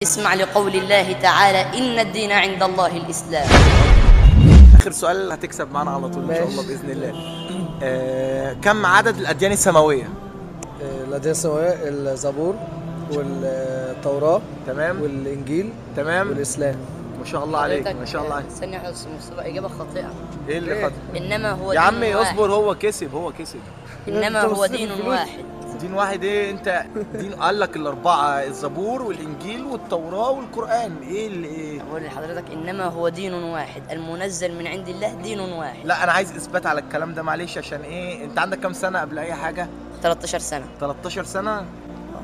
اسمع لقول الله تعالى: إن الدين عند الله الإسلام. آخر سؤال هتكسب معانا على طول إن شاء الله بإذن الله. كم عدد الأديان السماوية؟ الأديان السماوية الزبور والتوراة، تمام، والإنجيل، تمام، والإسلام. ما شاء الله عليك، ما شاء الله عليك. ثانية واحدة مصطفى، إجابة خاطئة. إيه اللي خاطئ؟ إنما هو يا دين عمي واحد. اصبر، هو كسب، هو كسب. إنما هو دين واحد. دين واحد ايه؟ انت دين قال لك الاربعه: الزبور والانجيل والتوراه والقران. ايه اللي ايه؟ بقول لحضرتك إنما هو دين واحد، المنزل من عند الله دين واحد. لا انا عايز اثبات على الكلام ده، معلش. عشان ايه؟ انت عندك كام سنه قبل اي حاجه؟ 13 سنة. 13 سنه.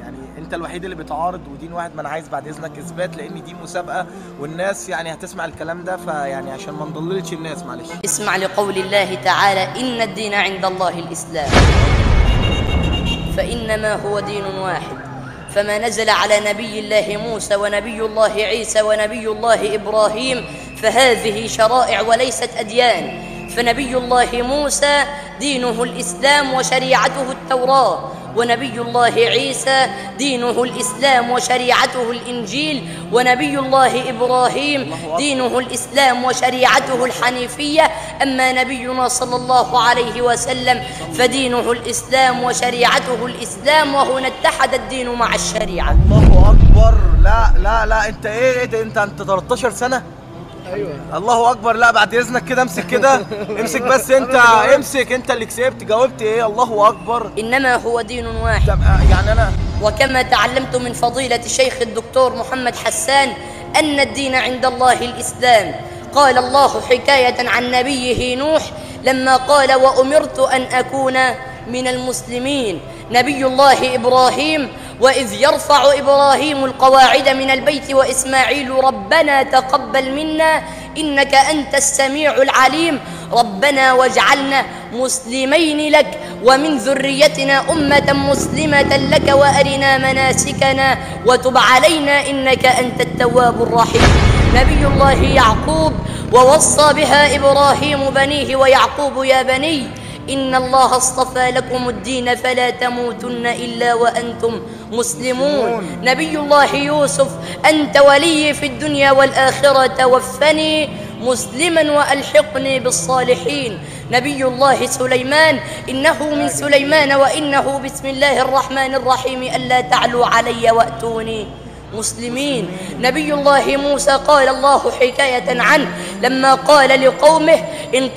يعني انت الوحيد اللي بيتعارض ودين واحد. ما انا عايز بعد اذنك اثبات، لان دي مسابقه والناس يعني هتسمع الكلام ده، فيعني عشان ما نضللش الناس معلش. اسمع لقول الله تعالى: إن الدين عند الله الإسلام. فإنما هو دين واحد، فما نزل على نبي الله موسى ونبي الله عيسى ونبي الله إبراهيم فهذه شرائع وليست أديان. فنبي الله موسى دينه الإسلام وشريعته التوراة، ونبي الله عيسى دينه الإسلام وشريعته الإنجيل، ونبي الله إبراهيم دينه الإسلام وشريعته الحنيفية. أما نبينا صلى الله عليه وسلم فدينه الإسلام وشريعته الإسلام، وهنا اتحد الدين مع الشريعة. الله أكبر. لا لا لا، انت ايه ده؟ انت 13 سنة؟ ايوه. الله اكبر. لا بعد اذنك كده امسك كده، امسك بس انت، امسك انت اللي كسبت. جاوبت ايه؟ الله اكبر. إنما هو دين واحد. يعني انا وكما تعلمت من فضيلة الشيخ الدكتور محمد حسان أن الدين عند الله الإسلام. قال الله حكاية عن نبيه نوح لما قال: وأمرت أن أكون من المسلمين. نبي الله إبراهيم: وإذ يرفع إبراهيم القواعد من البيت وإسماعيل ربنا تقبل منا إنك أنت السميع العليم. ربنا واجعلنا مسلمين لك ومن ذريتنا أمة مسلمة لك وأرنا مناسكنا وتب علينا إنك أنت التواب الرحيم. نبي الله يعقوب: ووصى بها إبراهيم بنيه ويعقوب: يا بني إن الله اصطفى لكم الدين فلا تموتن إلا وأنتم مسلمون. نبي الله يوسف: أنت ولي في الدنيا والآخرة توفني مسلما وألحقني بالصالحين. نبي الله سليمان: إنه من سليمان وإنه بسم الله الرحمن الرحيم ألا تعلوا علي وأتوني مسلمين. نبي الله موسى: قال الله حكاية عنه لما قال لقومه: إن